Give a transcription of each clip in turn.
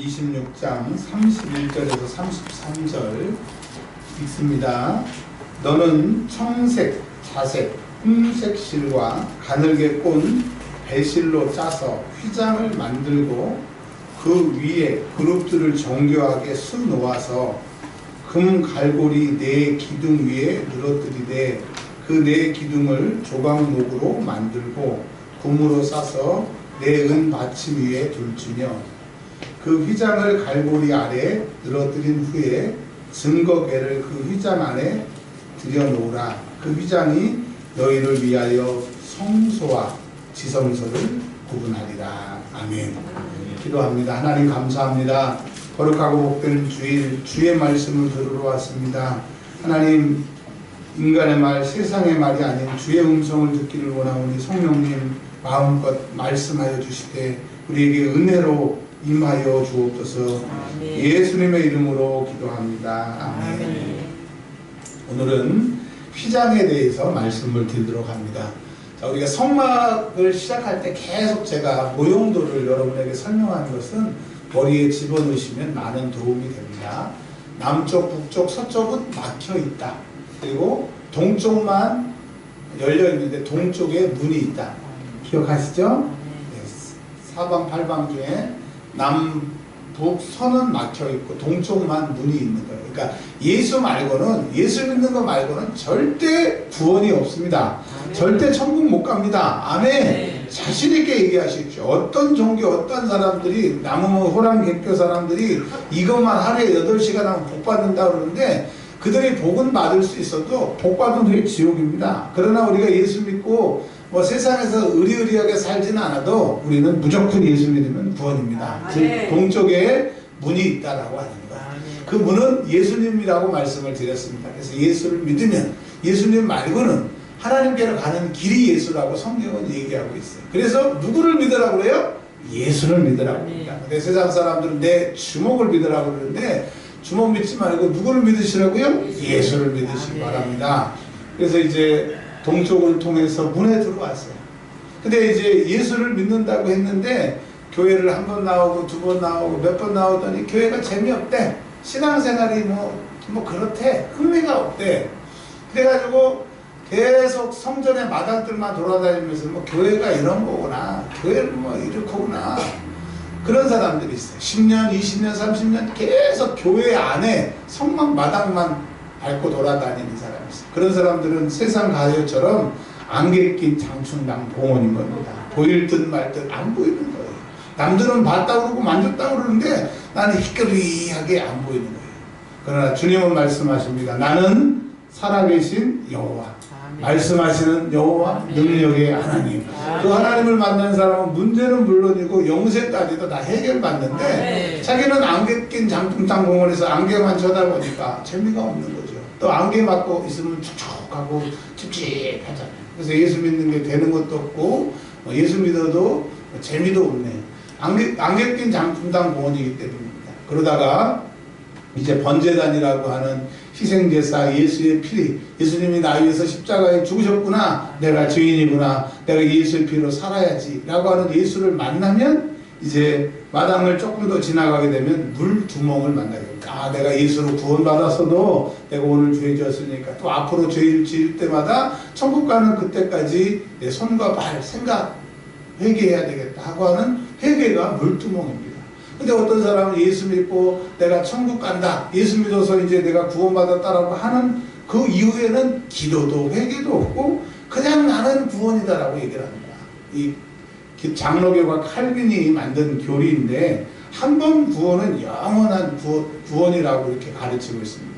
26장 31절에서 33절 읽습니다. 너는 청색, 자색, 흰색 실과 가늘게 꼰 배실로 짜서 휘장을 만들고 그 위에 그룹들을 정교하게 수 놓아서 금 갈고리 네 기둥 위에 늘어뜨리되 그 네 기둥을 조각목으로 만들고 금으로 싸서 네 은 받침 위에 둘지며 그 휘장을 갈고리 아래 늘어뜨린 후에 증거궤를 그 휘장 안에 들여놓으라. 그 휘장이 너희를 위하여 성소와 지성소를 구분하리라. 아멘. 기도합니다. 하나님 감사합니다. 거룩하고 복된 주일 주의 말씀을 들으러 왔습니다. 하나님, 인간의 말, 세상의 말이 아닌 주의 음성을 듣기를 원하오니 성령님 마음껏 말씀하여 주시되 우리에게 은혜로 임하여 주옵소서. 아멘. 예수님의 이름으로 기도합니다. 아멘. 아멘. 오늘은 휘장에 대해서 말씀을 드리도록 합니다. 자, 우리가 성막을 시작할 때 계속 제가 모형도를 여러분에게 설명한 것은 머리에 집어넣으시면 많은 도움이 됩니다. 남쪽, 북쪽, 서쪽은 막혀 있다. 그리고 동쪽만 열려 있는데 동쪽에 문이 있다. 기억하시죠? 네. 사방, 팔방 중에 남북, 서는 막혀 있고 동쪽만 문이 있는 거예요. 그러니까 예수 말고는, 예수 믿는 거 말고는 절대 구원이 없습니다. 아멘. 절대 천국 못 갑니다. 아멘. 네. 자신 있게 얘기하십시오. 어떤 종교, 어떤 사람들이 남은 호랑 개표 사람들이 이것만 하루에 8시간 하면 복 받는다 그러는데 그들이 복은 받을 수 있어도 복 받은 후에 지옥입니다. 그러나 우리가 예수 믿고 뭐 세상에서 의리의리하게 살지는 않아도 우리는 무조건 예수 믿으면 구원입니다. 즉 동쪽에 문이 있다라고 하는 거예요. 그 문은 예수님이라고 말씀을 드렸습니다. 그래서 예수를 믿으면 예수님 말고는 하나님께로 가는 길이 예수라고 성경은 얘기하고 있어요. 그래서 누구를 믿으라고 그래요? 예수를 믿으라고 합니다. 근데 세상 사람들은 내 주먹을 믿으라고 그러는데 주먹 믿지 말고 누구를 믿으시라고요? 예수를 믿으시기 바랍니다. 그래서 이제 동쪽을 통해서 문에 들어왔어요. 근데 이제 예수를 믿는다고 했는데 교회를 한 번 나오고 두 번 나오고 몇 번 나오더니 교회가 재미없대. 신앙생활이 뭐 그렇대. 흥미가 없대. 그래가지고 계속 성전의 마당들만 돌아다니면서 뭐 교회가 이런 거구나. 교회는 뭐 이렇구나. 그런 사람들이 있어요. 10년, 20년, 30년 계속 교회 안에 성막 마당만 밟고 돌아다니는 사람이 있어요. 그런 사람들은 세상 가요처럼 안개 낀 장충당 봉헌인 겁니다. 보일 듯 말 듯 안 보이는 거예요. 남들은 봤다고 그러고 만졌다고 그러는데 나는 희끄리하게 안 보이는 거예요. 그러나 주님은 말씀하십니다. 나는 살아계신 여호와, 말씀하시는 여호와, 능력의 하나님. 그 하나님을 만난 사람은 문제는 물론이고 영생까지도 다 해결받는데 자기는 안개 낀 장충당 공원에서 안개만 쳐다보니까 재미가 없는 거죠. 또 안개 맞고 있으면 촉촉하고 찝찝하잖아요. 그래서 예수 믿는 게 되는 것도 없고 예수 믿어도 재미도 없네. 안개 낀 장충당 공원이기 때문입니다. 그러다가 이제 번제단이라고 하는 희생제사 예수의 피, 예수님이 나 위해서 십자가에 죽으셨구나, 내가 죄인이구나, 내가 예수의 피로 살아야지 라고 하는 예수를 만나면 이제 마당을 조금 더 지나가게 되면 물두멍을 만나게 됩니다. 아, 내가 예수로 구원받았어도 내가 오늘 죄 지었으니까 또 앞으로 죄를 지을 때마다 천국 가는 그때까지 내 손과 발, 생각 회개해야 되겠다 하고 하는 회개가 물두멍입니다. 근데 어떤 사람은 예수 믿고 내가 천국 간다, 예수 믿어서 이제 내가 구원받았다라고 하는 그 이후에는 기도도 회개도 없고 그냥 나는 구원이다라고 얘기를 합니다. 이 장로교가 칼빈이 만든 교리인데 한 번 구원은 영원한 구원이라고 이렇게 가르치고 있습니다.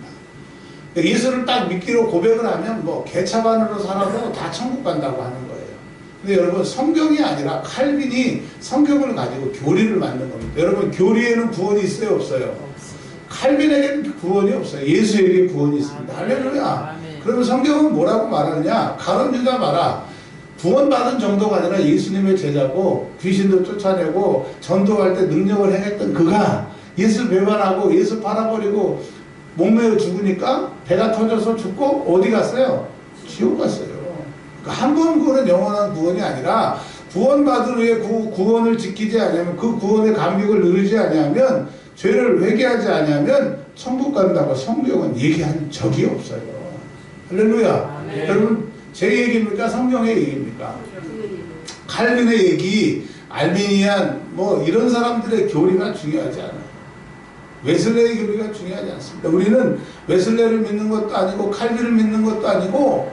예수를 딱 믿기로 고백을 하면 뭐 개차반으로 살아도 다 천국 간다고 하는 거예요. 근데 여러분, 성경이 아니라 칼빈이 성경을 가지고 교리를 만든 겁니다. 여러분, 교리에는 구원이 있어요, 없어요? 칼빈에게는 구원이 없어요. 예수에게 구원이 있습니다. 할렐루야. 그러면 성경은 뭐라고 말하느냐? 가론유다 말아. 구원받은 정도가 아니라 예수님의 제자고 귀신도 쫓아내고 전도할 때 능력을 행했던 그가 예수 배반하고 예수 팔아버리고 목매어 죽으니까 배가 터져서 죽고 어디 갔어요? 지옥 갔어요. 그러니까 한 번 구원은 영원한 구원이 아니라 구원받은 후에 구원을 지키지 않으면, 그 구원의 감격을 누리지 않으면, 죄를 회개하지 않으면 천국 간다고 성경은 얘기한 적이 없어요. 할렐루야. 여러분, 제 얘기입니까? 성경의 얘기입니까? 칼빈의 얘기, 알미니안 뭐 이런 사람들의 교리가 중요하지 않아요. 웨슬레의 교리가 중요하지 않습니다. 우리는 웨슬레를 믿는 것도 아니고 칼빈을 믿는 것도 아니고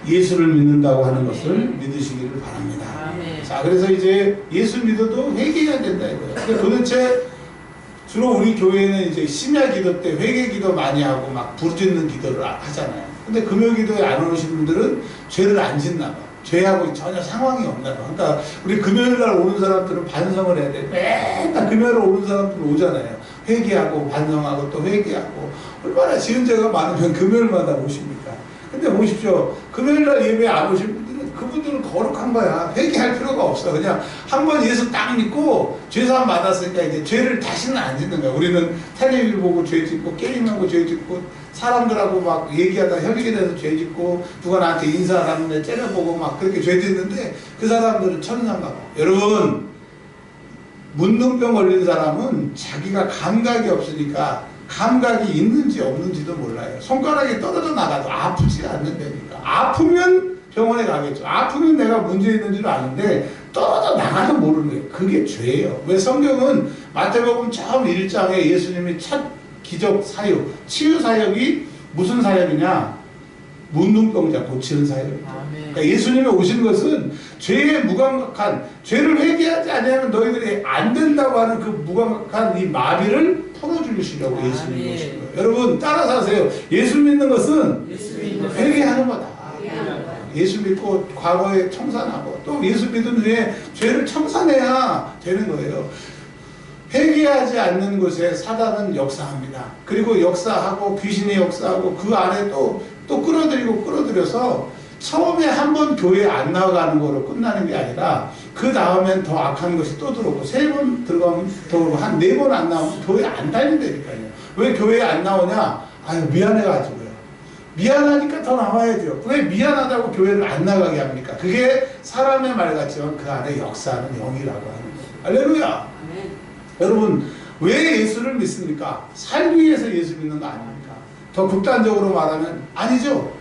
예수를 믿는다고 하는 것을 믿으시기를 바랍니다. 자, 그래서 이제 예수 믿어도 회개해야 된다 이거예요. 근데 도대체 주로 우리 교회는 이제 심야 기도 때 회개 기도 많이 하고 막 부르짖는 기도를 하잖아요. 근데 금요 기도에 안 오신 분들은 죄를 안 짓나 봐. 죄하고 전혀 상황이 없나 봐. 그러니까 우리 금요일 날 오는 사람들은 반성을 해야 돼. 맨날 금요일에 오는 사람들 오잖아요. 회개하고 반성하고 또 회개하고. 얼마나 지은 죄가 많으면 금요일마다 오십니까? 근데 보십시오. 금요일 날 예배 안 오신 분들은 그분들은 거룩한 거야. 회개할 필요가 없어. 그냥 한번 예수 딱 믿고 죄사함 받았으니까 이제 죄를 다시는 안 짓는 거야. 우리는 텔레비전 보고 죄 짓고 게임하고 죄 짓고 사람들하고 막 얘기하다 혈육에 대해서 죄 짓고 누가 나한테 인사하는데 째려보고 막 그렇게 죄 짓는데 그 사람들은 천상가 봐. 여러분, 문둥병 걸린 사람은 자기가 감각이 없으니까 감각이 있는지 없는지도 몰라요. 손가락이 떨어져 나가도 아프지 않는다니까. 아프면 병원에 가겠죠. 아프면 내가 문제 있는 줄 아는데 떨어져 나가도 모르는 거예요. 그게 죄예요. 왜 성경은 마태복음 처음 1장에 예수님이 첫 기적 사역, 치유 사역이 무슨 사역이냐? 문둥병자 고치는 사역입니다. 그러니까 예수님이 오신 것은 죄에 무감각한, 죄를 회개하지 않으면 너희들이 안 된다고 하는 그 무감각한 이 마비를 풀어주시려고 예수님이 오신 거예요. 여러분 따라서 하세요. 예수 믿는 것은 회개하는 거다. 예수 믿고 과거에 청산하고 또 예수 믿은 후에 죄를 청산해야 되는 거예요. 회개하지 않는 곳에 사단은 역사합니다. 그리고 역사하고 귀신이 역사하고 그 안에 또 끌어들여서 처음에 한 번 교회 안 나가는 거로 끝나는 게 아니라 그 다음엔 더 악한 것이 또 들어오고 3번 들어가면 더 오고 한 4번 안 나오면 교회 안 다닌다니까요. 왜 교회에 안 나오냐? 아유 미안해가지고요. 미안하니까 더 나와야죠. 왜 미안하다고 교회를 안 나가게 합니까? 그게 사람의 말 같지만 그 안에 역사하는 영이라고 하는 거예요. 할렐루야. 여러분 왜 예수를 믿습니까? 살기 위해서 예수 믿는 거 아닙니까? 더 극단적으로 말하면 아니죠.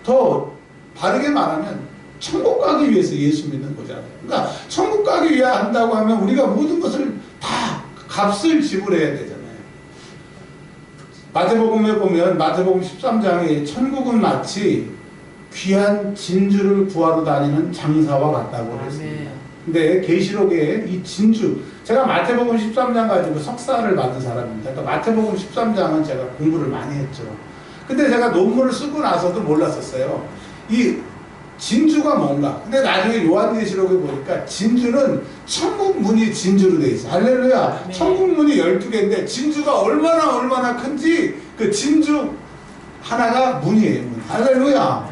더 바르게 말하면 천국 가기 위해서 예수 믿는 거잖아요. 그러니까 천국 가기 위해 한다고 하면 우리가 모든 것을 다 값을 지불해야 되잖아요. 마태복음에 보면 마태복음 13장에 천국은 마치 귀한 진주를 구하러 다니는 장사와 같다고 했습니다. 근데 계시록에 이 진주, 제가 마태복음 13장 가지고 석사를 받은 사람입니다. 그러니까 마태복음 13장은 제가 공부를 많이 했죠. 근데 제가 논문을 쓰고 나서도 몰랐었어요. 이 진주가 뭔가. 근데 나중에 요한계시록에 보니까 진주는 천국 문이 진주로 돼 있어. 할렐루야. 천국 문이 12개인데 진주가 얼마나 큰지 그 진주 하나가 문이에요. 문. 할렐루야.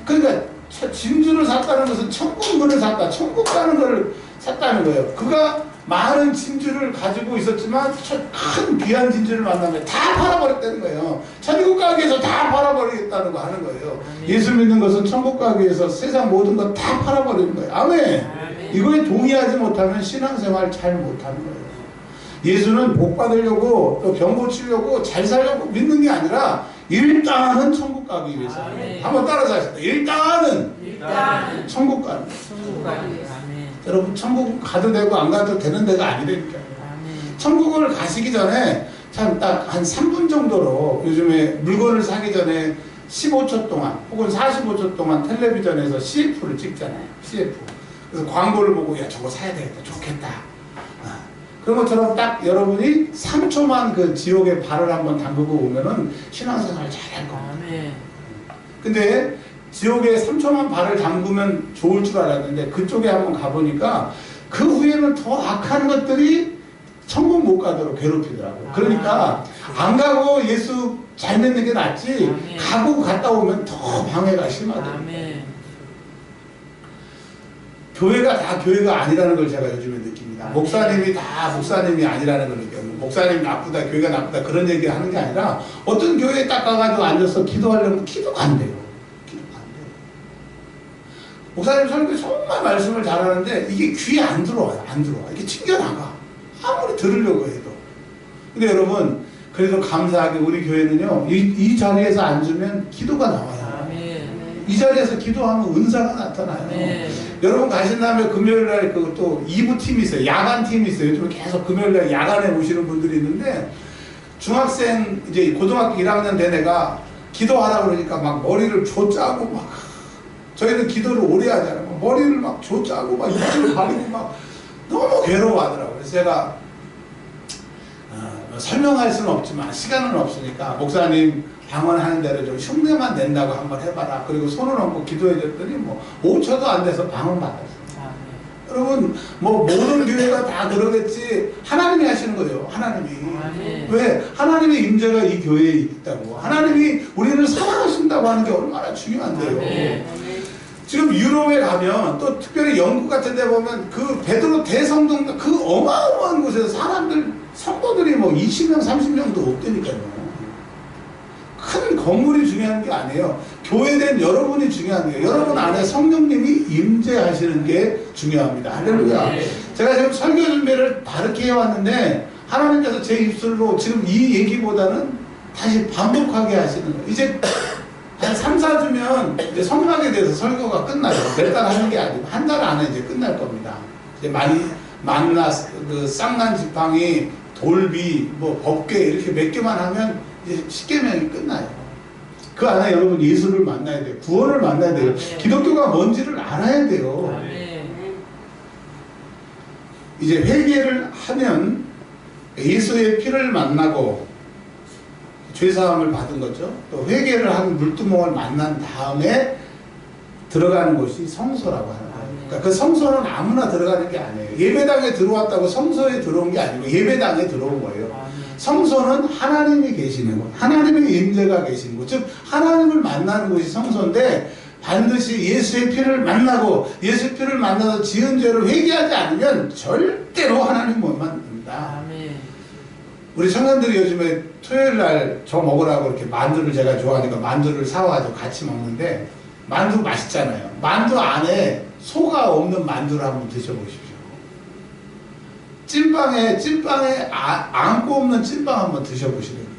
그러니까 진주를 샀다는 것은 천국 문을 샀다. 천국 가는 걸 샀다는 거예요. 그가 많은 진주를 가지고 있었지만 큰 귀한 진주를 만나면 다 팔아버렸다는 거예요. 천국 가기 위해서 다 팔아버리겠다는 거 하는 거예요. 예수 믿는 것은 천국 가기 위해서 세상 모든 것 다 팔아버리는 거예요. 아멘. 이거에 동의하지 못하면 신앙생활 잘 못하는 거예요. 예수는 복 받으려고 또 병 고치려고 잘 살려고 믿는 게 아니라 일단은 천국 가기 위해서. 한번 따라서 하시다. 일단은 천국 가는 거예요. 여러분 천국 가도 되고 안 가도 되는 데가 아니라니까요. 천국을 가시기 전에 참 딱 한 3분 정도로 요즘에 물건을 사기 전에 15초 동안 혹은 45초 동안 텔레비전에서 CF를 찍잖아요. CF. 그래서 광고를 보고 야 저거 사야 되겠다. 좋겠다. 그런 것처럼 딱 여러분이 3초만 그 지옥에 발을 한번 담그고 오면은 신앙생활 잘할 겁니다. 근데 지옥에 3초만 발을 담그면 좋을 줄 알았는데 그쪽에 한번 가보니까 그 후에는 더 악한 것들이 천국 못 가도록 괴롭히더라고요. 그러니까 안 가고 예수 잘 믿는 게 낫지 가고 갔다 오면 더 방해가 심하더라고요. 교회가 다 교회가 아니라는 걸 제가 요즘에 느낍니다. 목사님이 다 목사님이 아니라는 걸 느껴요. 목사님이 나쁘다, 교회가 나쁘다 그런 얘기 하는 게 아니라 어떤 교회에 딱 가가지고 앉아서 기도하려면 기도가 안 돼요. 목사님 설교 정말 말씀을 잘하는데 이게 귀에 안 들어와요. 안 들어와. 이게 튕겨나가. 아무리 들으려고 해도. 근데 여러분, 그래도 감사하게 우리 교회는요, 이 자리에서 앉으면 기도가 나와요. 아멘. 이 자리에서 기도하면 은사가 나타나요. 아멘. 여러분 가신 다음에 금요일날 또 2부 팀이 있어요. 야간 팀이 있어요. 요즘 계속 금요일날 야간에 오시는 분들이 있는데, 중학생, 이제 고등학교 1학년 된 애가 기도하라 그러니까 막 머리를 조짜고 막, 저희는 기도를 오래 하잖아요. 막 머리를 막 조짜고 막 입술 바르고 막 너무 괴로워하더라고요. 그래서 제가 설명할 수는 없지만 시간은 없으니까 목사님 방언하는 대로 좀 흉내만 낸다고 한번 해봐라. 그리고 손을 얹고 기도해줬더니 뭐 5초도 안 돼서 방언 받았어요. 여러분, 뭐 모든 교회가 다 그러겠지. 하나님이 하시는 거예요. 하나님이. 왜? 하나님의 임재가 이 교회에 있다고. 하나님이 우리를 사랑하신다고 하는 게 얼마나 중요한데요. 지금 유럽에 가면, 또 특별히 영국 같은 데 보면 그 베드로 대성당, 그 어마어마한 곳에서 사람들, 성도들이 뭐 20명 30명도 없다니까요. 큰 건물이 중요한 게 아니에요. 교회된 여러분이 중요한 거예요. 여러분 안에 성령님이 임재하시는 게 중요합니다. 할렐루야. 제가 지금 설교 준비를 다르게 해왔는데 하나님께서 제 입술로 지금 이 얘기보다는 다시 반복하게 하시는 거예요. 이제 한 3, 4주면 이제 성막에 대해서 설교가 끝나요. 몇 달 하는 게 아니고 한 달 안에 이제 끝날 겁니다. 이제 만나, 그 쌍난 지팡이, 돌비, 뭐 법궤 이렇게 몇 개만 하면 이제 10계명이 끝나요. 그 안에 여러분 예수를 만나야 돼요. 구원을 만나야 돼요. 기독교가 뭔지를 알아야 돼요. 이제 회개를 하면 예수의 피를 만나고 죄사함을 받은 거죠. 또 회개를 한 물두멍을 만난 다음에 들어가는 곳이 성소라고 하는 거예요. 그러니까 그 성소는 아무나 들어가는 게 아니에요. 예배당에 들어왔다고 성소에 들어온 게 아니고 예배당에 들어온 거예요. 성소는 하나님이 계시는 곳, 하나님의 임재가 계시는 곳, 즉 하나님을 만나는 곳이 성소인데 반드시 예수의 피를 만나고 예수의 피를 만나서 지은 죄를 회개하지 않으면 절대로 하나님 못 만납니다. 우리 청년들이 요즘에 토요일날 저 먹으라고 이렇게 만두를 제가 좋아하니까 만두를 사와서 같이 먹는데 만두 맛있잖아요. 만두 안에 소가 없는 만두를 한번 드셔보십시오. 찐빵에 안고 없는 찐빵 한번 드셔보시라니까.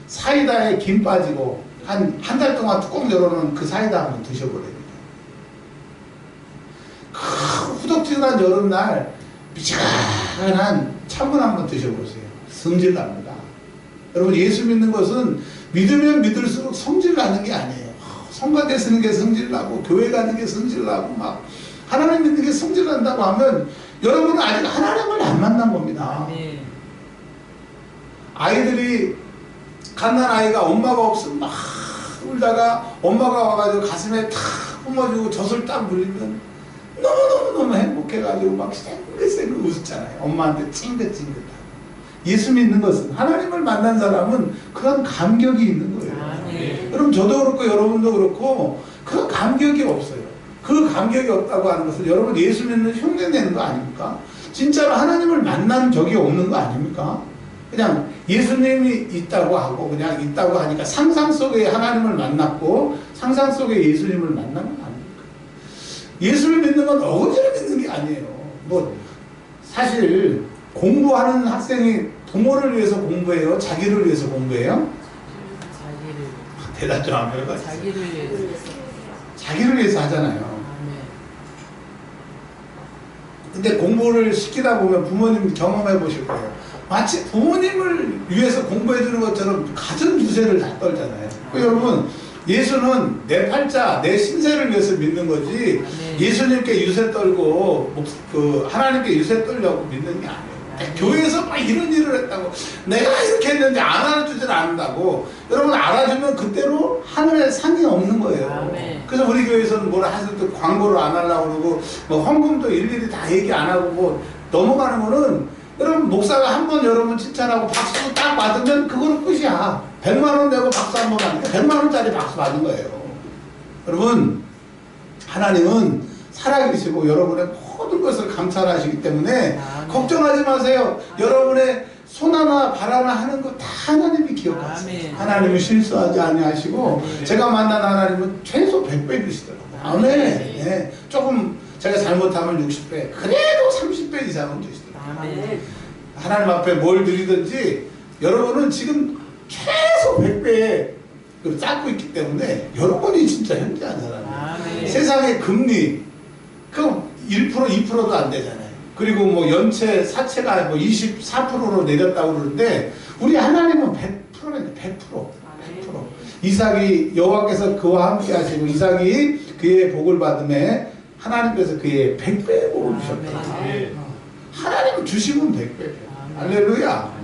사이다에 김 빠지고 한 달 동안 뚜껑 열어놓은 그 사이다 한번 드셔보라니까. 후덥지근한 여름날 미지근한 찬물 한번 드셔보세요. 성질 납니다. 여러분, 예수 믿는 것은 믿으면 믿을수록 성질 나는 게 아니에요. 성가대 쓰는 게 성질 나고 교회 가는 게 성질 나고 막 하나님 믿는 게 성질 난다고 하면 여러분은 아직 하나님을 안 만난 겁니다. 아이들이 갓난 아이가 엄마가 없으면 막 울다가 엄마가 와가지고 가슴에 탁 품어주고 젖을 딱 물리면 너무너무 행복해가지고 막 쌩글쌩글 웃었잖아요. 엄마한테 찡긋찡긋하고. 예수 믿는 것은, 하나님을 만난 사람은 그런 감격이 있는 거예요. 여러분, 저도 그렇고 여러분도 그렇고 그런 감격이 없어요. 그 감격이 없다고 하는 것은 여러분 예수 믿는 흉내 내는 거 아닙니까? 진짜로 하나님을 만난 적이 없는 거 아닙니까? 그냥 예수님이 있다고 하고 그냥 있다고 하니까 상상 속에 하나님을 만났고 상상 속에 예수님을 만난 건 아닙니까? 예수를 믿는 건 어거지로 믿는 게 아니에요. 뭐 사실 공부하는 학생이 부모를 위해서 공부해요? 자기를 위해서 공부해요? 대답 좀 한번 해봐요. 자기를 위해서 하잖아요. 근데 공부를 시키다 보면 부모님 경험해 보실 거예요. 마치 부모님을 위해서 공부해 주는 것처럼 가진 유세를 다 떨잖아요. 여러분, 예수는 내 팔자, 내 신세를 위해서 믿는 거지 예수님께 유세 떨고 하나님께 유세 떨려고 믿는 게 아니에요. 교회에서 막 이런 일을 했다고 내가 이렇게 했는데 안 알아주질 않는다고. 여러분, 알아주면 그때로 하늘에 상이 없는 거예요. 그래서 우리 교회에서는 뭐라 하실 때 광고를 안 하려고 그러고 뭐 헌금도 일일이 다 얘기 안 하고 뭐 넘어가는 거는 여러분, 목사가 한 번 여러분 칭찬하고 박수 딱 받으면 그거는 끝이야. 100만 원 내고 박수 한 번 받으니까 100만 원짜리 박수 받은 거예요. 여러분, 하나님은 살아계시고 여러분의 모든 것을 감찰하시기 때문에 걱정하지 마세요. 여러분의 손 하나 발 하나 하는 거 다 하나님이 기억하세요. 하나님은 실수하지 아니하시고 제가 만난 하나님은 최소 100배이시더라고요. 아멘. 네. 조금 제가 잘못하면 60배, 그래도 30배 이상은 되시더라고요. 아멘. 하나님 앞에 뭘 드리든지 여러분은 지금 최소 100배에 쌓고 있기 때문에 여러분이 진짜 현재한 사람이에요. 세상의 금리 그 1% 2%도 안 되잖아요. 그리고 뭐 연체 사채가 뭐 24%로 내렸다고 그러는데 우리 하나님은 100%는 100%. 이삭이 여호와께서 그와 함께 하시고 이삭이 그의 복을 받음에 하나님께서 그의 100배의 복을 주셨다. 하나님은 주시면 100배. 할렐루야.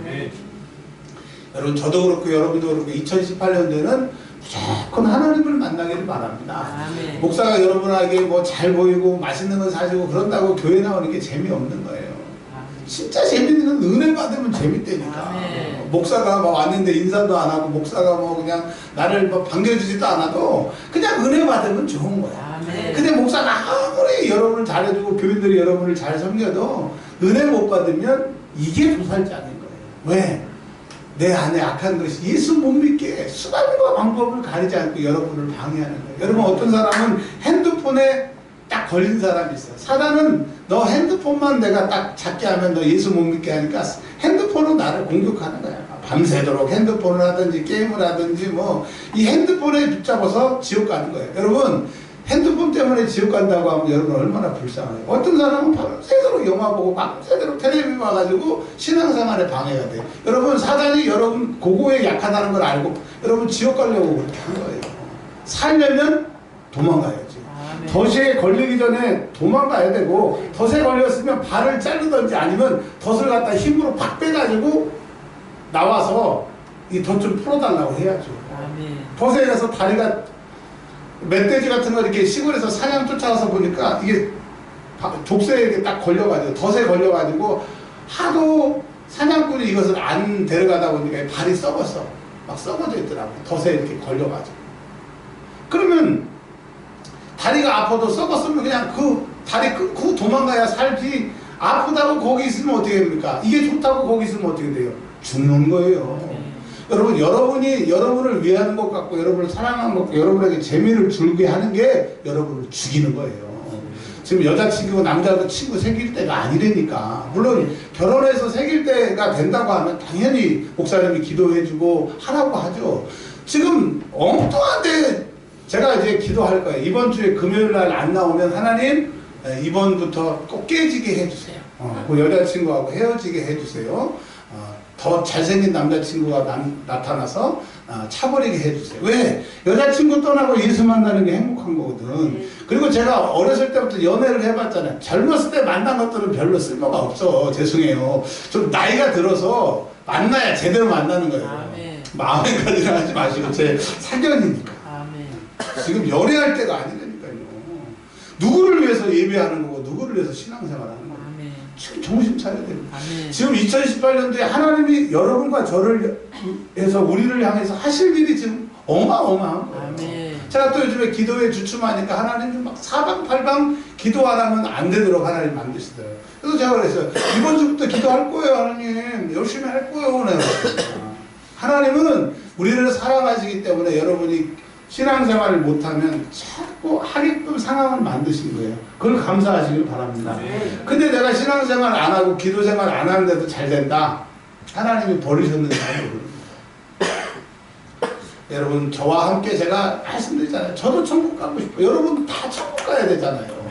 여러분 저도 그렇고 여러분도 그렇고 2018년도에는 무조건 하나님을 만나기를 바랍니다. 목사가 여러분에게 뭐 잘 보이고 맛있는 거 사주고 그런다고 교회 나오는 게 재미없는 거예요. 진짜 재밌는 은혜 받으면 재밌다니까. 목사가 뭐 왔는데 인사도 안 하고 목사가 뭐 그냥 나를 뭐 반겨주지도 않아도 그냥 은혜 받으면 좋은 거야. 근데 목사가 아무리 여러분을 잘해주고 교인들이 여러분을 잘 섬겨도 은혜 못 받으면 이게 도살자는 거예요. 왜? 내 안에 악한 것이 예수 못 믿게 수단과 방법을 가리지 않고 여러분을 방해하는 거예요. 여러분 어떤 사람은 핸드폰에 딱 걸린 사람이 있어요. 사단은 너 핸드폰만 내가 딱 잡게 하면 너 예수 못 믿게 하니까 핸드폰으로 나를 공격하는 거야. 밤새도록 핸드폰을 하든지 게임을 하든지 뭐 이 핸드폰에 붙잡아서 지옥 가는 거예요. 여러분 핸드폰 때문에 지옥 간다고 하면 여러분 얼마나 불쌍해요. 어떤 사람은 밤새도록 영화 보고 밤새도록 텔레비전 봐가지고 신앙생활에 방해가 돼요. 여러분 사단이 여러분 그거에 약하다는 걸 알고 여러분 지옥 가려고 그렇게 한 거예요. 살려면 도망가야지. 덫에 걸리기 전에 도망가야 되고 덫에 걸렸으면 발을 자르든지 아니면 덫을 갖다 힘으로 팍 빼가지고 나와서 이 덫 좀 풀어달라고 해야죠. 덫에 가서 다리가 멧돼지 같은 거 이렇게 시골에서 사냥 쫓아가서 보니까 이게 족쇄에 이렇게 딱 걸려가지고 덫에 걸려가지고 하도 사냥꾼이 이것을 안 데려가다 보니까 발이 썩었어. 막 썩어져 있더라고. 덫에 이렇게 걸려가지고. 그러면 다리가 아파도 썩었으면 그냥 그 다리 끊고 도망가야 살지. 아프다고 거기 있으면 어떻게 됩니까? 이게 좋다고 거기 있으면 어떻게 돼요? 죽는 거예요. 여러분, 여러분이 여러분을 위하는 것 같고 여러분을 사랑하는 것 같고 여러분에게 재미를 줄게 하는 게 여러분을 죽이는 거예요. 지금 여자친구 남자도 친구 생길 때가 아니라니까. 물론 결혼해서 생길 때가 된다고 하면 당연히 목사님이 기도해주고 하라고 하죠. 지금 엉뚱한데 제가 이제 기도할 거예요. 이번 주에 금요일 날 안 나오면 하나님 이번부터 꼭 깨지게 해주세요. 그 여자친구하고 헤어지게 해주세요. 더 잘생긴 남자친구가 나타나서 차버리게 해주세요. 왜? 여자친구 떠나고 예수 만나는 게 행복한 거거든. 그리고 제가 어렸을 때부터 연애를 해봤잖아요. 젊었을 때 만난 것들은 별로 쓸모가 없어. 죄송해요. 좀 나이가 들어서 만나야 제대로 만나는 거예요. 마음에까지는 하지 마시고 제 사견이니까. 지금 연애할 때가 아니라니까요. 누구를 위해서 예배하는 거고 누구를 위해서 신앙생활하는 거예요. 지금 정신 차려야 됩니다. 지금 2018년도에 하나님이 여러분과 저를 해서 우리를 향해서 하실 일이 지금 어마어마한 거예요. 제가 또 요즘에 기도에 주춤하니까 하나님 좀 막 사방팔방 기도 안 하면 안 되도록 하나님 만드시더라고요. 그래서 제가 그랬어요. 이번 주부터 기도할 거예요, 하나님. 열심히 할 거예요. 하나님은 우리를 사랑하시기 때문에 여러분이 신앙생활을 못하면 자꾸 하게끔 상황을 만드신 거예요. 그걸 감사하시길 바랍니다. 근데 내가 신앙생활 안 하고 기도생활 안 하는데도 잘 된다. 하나님이 버리셨는지 모릅니다. 여러분 저와 함께 제가 말씀드리잖아요. 저도 천국 가고 싶어요. 여러분 다 천국 가야 되잖아요.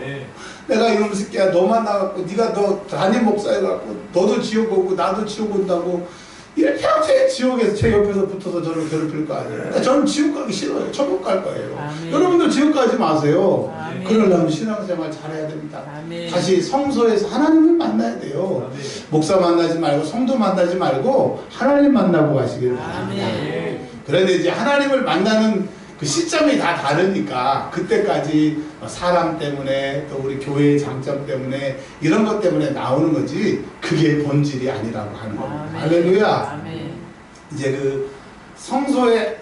내가 이놈 새끼야 너 만나갖고 네가 너 담임 목사해갖고 너도 지옥 오고 나도 지옥 온다고 이렇게 평생 지옥에서 제 옆에서 붙어서 저를 괴롭힐 거 아니에요. 그러니까 저는 지옥 가기 싫어요. 천국 갈 거예요. 여러분도 지옥 가지 마세요. 그러려면 신앙생활 잘해야 됩니다. 다시 성소에서 하나님을 만나야 돼요. 목사 만나지 말고 성도 만나지 말고 하나님 만나고 가시길 바랍니다. 그런데 이제 하나님을 만나는 그 시점이 다 다르니까 그때까지 사람 때문에 또 우리 교회의 장점 때문에 이런 것 때문에 나오는 거지 그게 본질이 아니라고 하는 겁니다. 할렐루야. 이제 그 성소에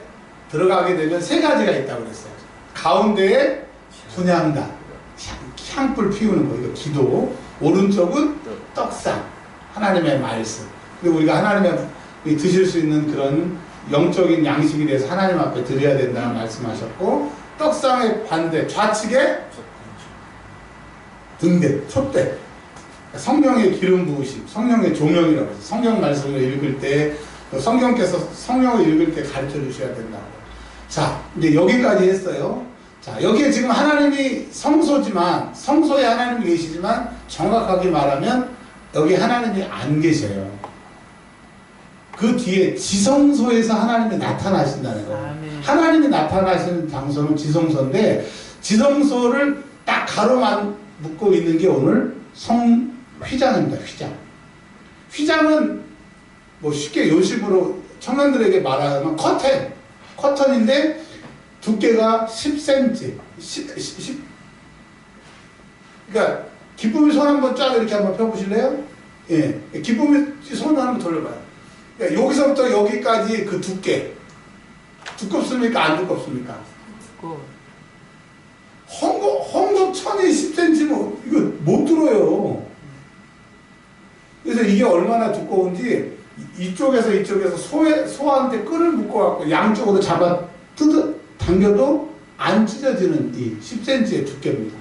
들어가게 되면 세 가지가 있다고 그랬어요. 가운데에 분향단, 향불 피우는 거, 이거 기도. 오른쪽은 떡상, 하나님의 말씀. 그리고 우리가 하나님의 드실 수 있는 그런 영적인 양식에 대해서 하나님 앞에 드려야 된다는 말씀하셨고, 떡상의 반대, 좌측에 등대, 촛대. 성령의 기름 부으심, 성령의 조명이라고 해서 성경 말씀을 읽을 때, 성경께서 성령을 읽을 때 가르쳐 주셔야 된다고. 자, 이제 여기까지 했어요. 자, 여기에 지금 하나님이 성소지만, 성소에 하나님이 계시지만, 정확하게 말하면, 여기 하나님이 안 계셔요. 그 뒤에 지성소에서 하나님이 나타나신다는 거예요. 하나님이 나타나시는 장소는 지성소인데, 지성소를 딱 가로만 묶고 있는 게 오늘 휘장입니다. 휘장. 휘장은 뭐 쉽게 요식으로 청년들에게 말하면 커튼인데 두께가 10cm. 그러니까 기쁨이 손 한번 쫙 이렇게 한번 펴보실래요? 예. 기쁨이 손 한번 돌려봐요. 그러니까 여기서부터 여기까지 그 두께. 두껍습니까? 안 두껍습니까? 헝겊 천이 10cm면 이거 못 들어요. 그래서 이게 얼마나 두꺼운지 이쪽에서 소한테 끈을 묶어갖고 양쪽으로 잡아 당겨도 안 찢어지는 이 10cm의 두께입니다.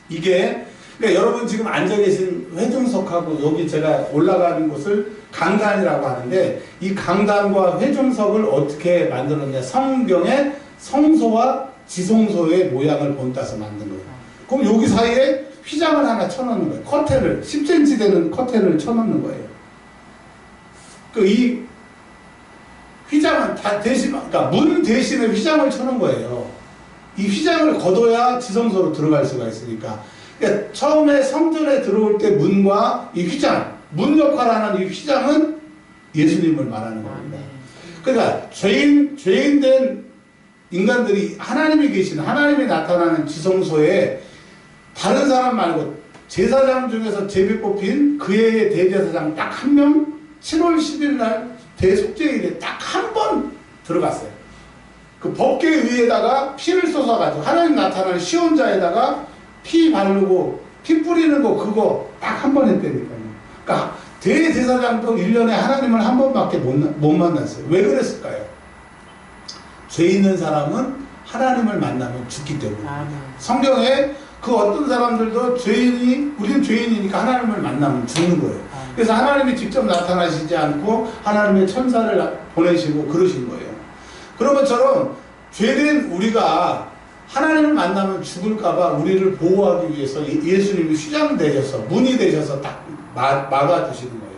이게 그러니까 여러분 지금 앉아 계신 회중석하고 여기 제가 올라가는 곳을 강단이라고 하는데 이 강단과 회중석을 어떻게 만들었냐, 성경의 성소와 지성소의 모양을 본따서 만든 거예요. 그럼 여기 사이에 휘장을 하나 쳐놓는 거예요. 커튼을 10cm 되는 커튼을 쳐놓는 거예요. 이 휘장은 다 그러니까 문 대신에 휘장을 쳐놓은 거예요. 이 휘장을 걷어야 지성소로 들어갈 수가 있으니까. 그러니까 처음에 성전에 들어올 때 문과 이 휘장, 문 역할을 하는 이 휘장은 예수님을 말하는 겁니다. 그러니까 죄인된 인간들이 하나님이 계시는, 하나님이 나타나는 지성소에 다른 사람 말고 제사장 중에서 제비 뽑힌 그 해의 대제사장 딱 한 명 7월 10일 날 대속죄일에 딱 한 번 들어갔어요. 그 법궤 위에다가 피를 쏟아가지고 하나님 나타나는 시온자에다가 피 바르고 피 뿌리는 거 그거 딱 한 번 했다니까요. 그러니까 대제사장도 1년에 하나님을 한 번밖에 못 만났어요. 왜 그랬을까요? 죄 있는 사람은 하나님을 만나면 죽기 때문에. 성경에 그 어떤 사람들도 우리는 죄인이니까 하나님을 만나면 죽는 거예요. 그래서 하나님이 직접 나타나시지 않고 하나님의 천사를 보내시고 그러신 거예요. 그런 것처럼 죄된 우리가 하나님을 만나면 죽을까봐 우리를 보호하기 위해서 예수님이 휘장 되셔서, 문이 되셔서 딱 막아주시는 거예요.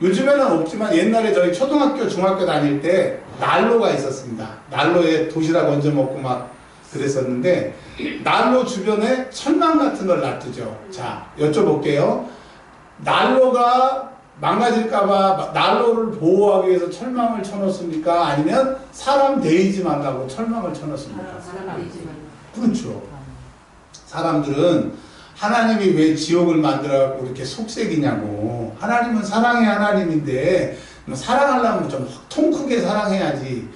요즘에는 없지만 옛날에 저희 초등학교, 중학교 다닐 때 난로가 있었습니다. 난로에 도시락 얹어 먹고 막 그랬었는데 난로 주변에 철망 같은 걸 놔두죠. 자, 여쭤볼게요. 난로가 망가질까봐 난로를 보호하기 위해서 철망을 쳐놓습니까? 아니면 사람 데이지 말라고 철망을 쳐놓습니까? 사람 데이지 말라고. 그렇죠. 사람들은 하나님이 왜 지옥을 만들어갖고 이렇게 속색이냐고. 하나님은 사랑의 하나님인데 사랑하려면 좀 통 크게 사랑해야지.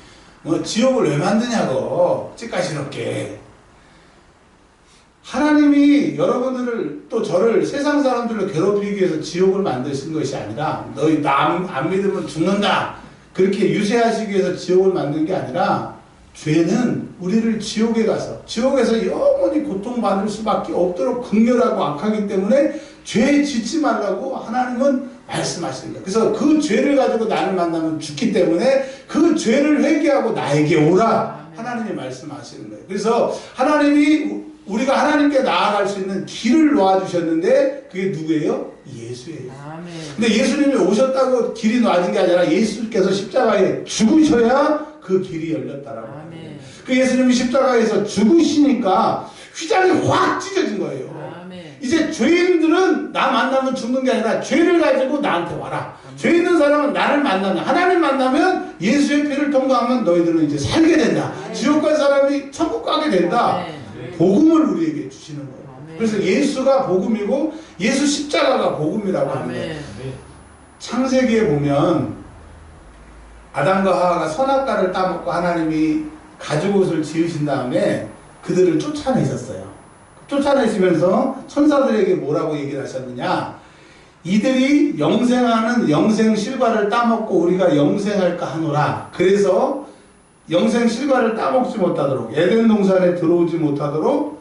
지옥을 왜 만드냐고. 찌까시럽게. 하나님이 여러분들을 또 저를 세상 사람들을 괴롭히기 위해서 지옥을 만드신 것이 아니라 너희 나 안 믿으면 죽는다. 그렇게 유세하시기 위해서 지옥을 만든 게 아니라 죄는 우리를 지옥에서 영원히 고통받을 수밖에 없도록 극렬하고 악하기 때문에 죄에 짓지 말라고 하나님은 말씀하시는 거예요. 그래서 그 죄를 가지고 나를 만나면 죽기 때문에 그 죄를 회개하고 나에게 오라. 하나님이 말씀하시는 거예요. 그래서 하나님이 우리가 하나님께 나아갈 수 있는 길을 놓아주셨는데 그게 누구예요? 예수예요. 근데 예수님이 오셨다고 길이 놓아진 게 아니라 예수께서 십자가에 죽으셔야 그 길이 열렸다라고 합니다. 그 예수님이 십자가에서 죽으시니까 휘장이 확 찢어진 거예요. 이제 죄인들은 나 만나면 죽는 게 아니라 죄를 가지고 나한테 와라. 죄 있는 사람은 나를 만나면, 하나님 만나면 예수의 피를 통과하면 너희들은 이제 살게 된다. 지옥 간 사람이 천국 가게 된다. 복음을 우리에게 주시는 거예요. 그래서 예수가 복음이고 예수 십자가가 복음이라고 하는데 창세기에 보면 아담과 하와가 선악과를 따먹고 하나님이 가죽옷을 지으신 다음에 그들을 쫓아내셨어요. 쫓아내시면서 천사들에게 뭐라고 얘기를 하셨느냐, 이들이 영생하는 영생 실과를 따먹고 우리가 영생할까 하노라. 그래서 영생 실과를 따먹지 못하도록, 에덴 동산에 들어오지 못하도록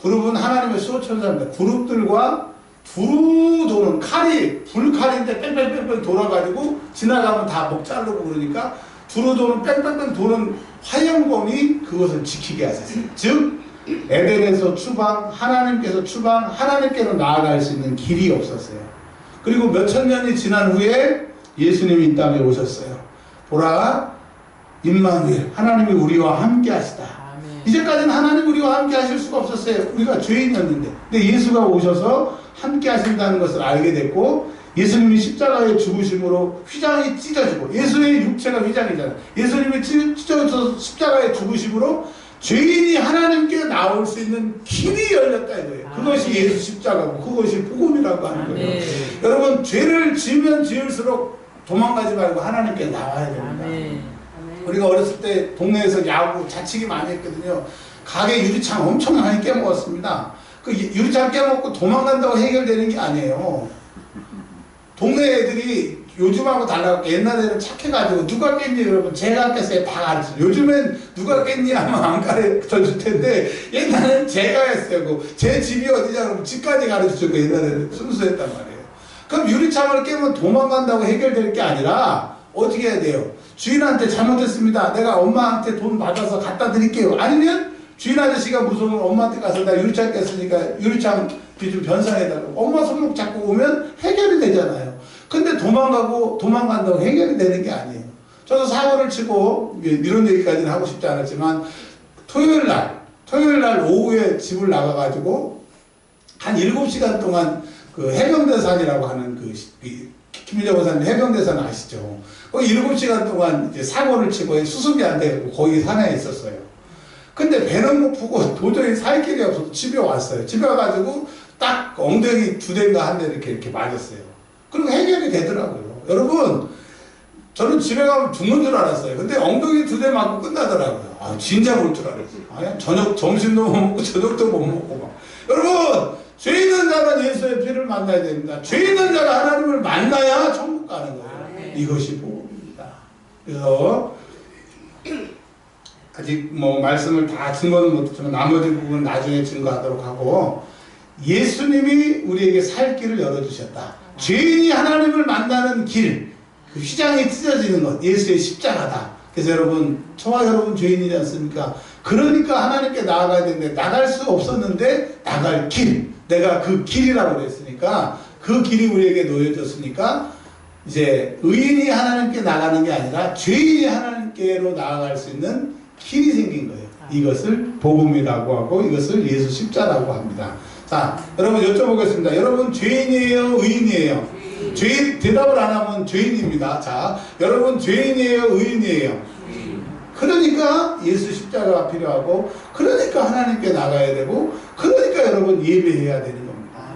그룹은 하나님의 수호천사입니다. 그룹들과 두루 도는 칼이 불칼인데 뺑뺑뺑뺑 돌아가지고 지나가면 다 목 자르고 그러니까 두루 도는 뺑뺑뺑 도는 화영검이 그것을 지키게 하셨어요. 즉 에덴에서 추방, 하나님께서 추방, 하나님께로 나아갈 수 있는 길이 없었어요. 그리고 몇천 년이 지난 후에 예수님이 이 땅에 오셨어요. 보라, 임마누엘, 하나님이 우리와 함께 하시다. 이제까지는 하나님 우리와 함께 하실 수가 없었어요. 우리가 죄인이었는데. 근데 예수가 오셔서 함께 하신다는 것을 알게 됐고, 예수님이 십자가에 죽으심으로 휘장이 찢어지고, 예수의 육체가 휘장이잖아요. 예수님이 찢어져서 십자가에 죽으심으로 죄인이 하나님께 나올 수 있는 길이 열렸다 이거예요. 그것이 예수 십자가고 그것이 복음이라고 하는 거예요. 여러분, 죄를 지으면 지을수록 도망가지 말고 하나님께 나와야 됩니다. 우리가 어렸을 때 동네에서 야구 자치기 많이 했거든요. 가게 유리창 엄청 많이 깨먹었습니다. 그 유리창 깨먹고 도망간다고 해결되는 게 아니에요. 동네 애들이 요즘하고 달라고 옛날에는 착해가지고 누가 깼니 여러분 제가 깼어요. 다 가르쳐요. 요즘엔 누가 깼니 하면 안 가르쳐줄 텐데 옛날에는 제가 했어요. 제 집이 어디냐 그러면 집까지 가르쳐주고 옛날에는 순수했단 말이에요. 그럼 유리창을 깨면 도망간다고 해결될 게 아니라 어떻게 해야 돼요? 주인한테 잘못했습니다. 내가 엄마한테 돈 받아서 갖다 드릴게요. 아니면 주인 아저씨가 무서우면 엄마한테 가서 나 유리창 깼으니까 유리창 좀 변상해달라고. 엄마 손목 잡고 오면 해결이 되잖아요. 근데 도망간다고 해결이 되는 게 아니에요. 저도 사고를 치고 이런 얘기까지는 하고 싶지 않았지만 토요일 날 오후에 집을 나가가지고 한 7시간 동안 그 해병대산이라고 하는 김일정 원사님 해병대산 아시죠? 거기 7시간 동안 이제 사고를 치고 수습이 안 되고 거기 산에 있었어요. 근데 배는 고프고 도저히 살 길이 없어서 집에 왔어요. 집에 와가지고 딱 엉덩이 2대인가 한 대 이렇게 맞았어요. 그리고 해결이 되더라고요. 여러분, 저는 집에 가면 죽는 줄 알았어요. 근데 엉덩이 2대 맞고 끝나더라고요. 아, 진짜 올 줄 알았어요. 점심도 못 먹고 저녁도 못 먹고 막. 여러분, 죄 있는 자는 예수의 피를 만나야 됩니다. 죄 있는 자가 하나님을 만나야 천국 가는 거예요. 이것이 복음입니다. 그래서 아직 말씀을 다 증거는 못했지만 나머지 부분은 나중에 증거하도록 하고, 예수님이 우리에게 살 길을 열어주셨다. 죄인이 하나님을 만나는 길, 그 휘장이 찢어지는 것, 예수의 십자가다. 그래서 여러분, 저와 여러분 죄인이지 않습니까? 그러니까 하나님께 나아가야 되는데 나갈 수 없었는데 나갈 길, 내가 그 길이라고 그랬으니까 그 길이 우리에게 놓여졌으니까 이제 의인이 하나님께 나가는 게 아니라 죄인이 하나님께로 나아갈 수 있는 길이 생긴 거예요. 이것을 복음이라고 하고 이것을 예수 십자라고 합니다. 자, 여러분 여쭤보겠습니다. 여러분 죄인이에요? 의인이에요? 죄인, 대답을 안 하면 죄인입니다. 자, 여러분 죄인이에요? 의인이에요? 그러니까 예수 십자가가 필요하고, 그러니까 하나님께 나가야 되고, 그러니까 여러분 예배해야 되는 겁니다.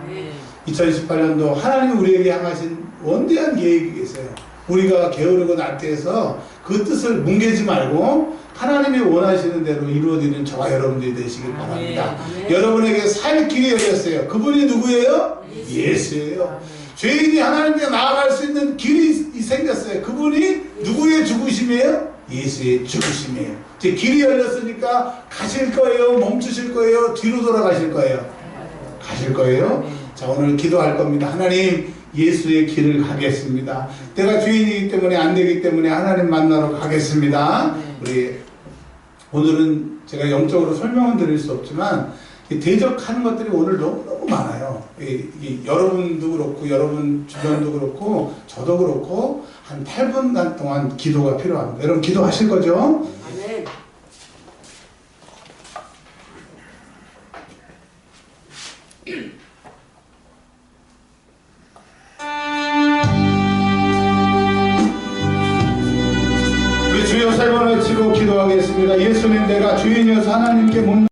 2018년도 하나님이 우리에게 향하신 원대한 계획이 계세요. 우리가 게으르고 나태해서 그 뜻을 뭉개지 말고 하나님이 원하시는 대로 이루어지는 저와 여러분들이 되시길 바랍니다. 여러분에게 살 길이 열렸어요. 그분이 누구예요? 예수예요. 죄인이 하나님께 나아갈 수 있는 길이 생겼어요. 그분이 누구의 죽으심이에요? 예수의 죽으심이에요. 이제 길이 열렸으니까 가실 거예요? 멈추실 거예요? 뒤로 돌아가실 거예요? 가실 거예요? 자, 오늘 기도할 겁니다. 하나님, 예수의 길을 가겠습니다. 내가 죄인이기 때문에 안 되기 때문에 하나님 만나러 가겠습니다. 우리 오늘은 제가 영적으로 설명은 드릴 수 없지만 대적하는 것들이 오늘 너무너무 많아요. 여러분도 그렇고 여러분 주변도 그렇고 저도 그렇고 한 8분간 동안 기도가 필요합니다. 여러분 기도하실 거죠? 아멘. 우리 주여 세 번 외치고 기도하겠습니다. 예수님, 내가 주인이어서 하나님께 못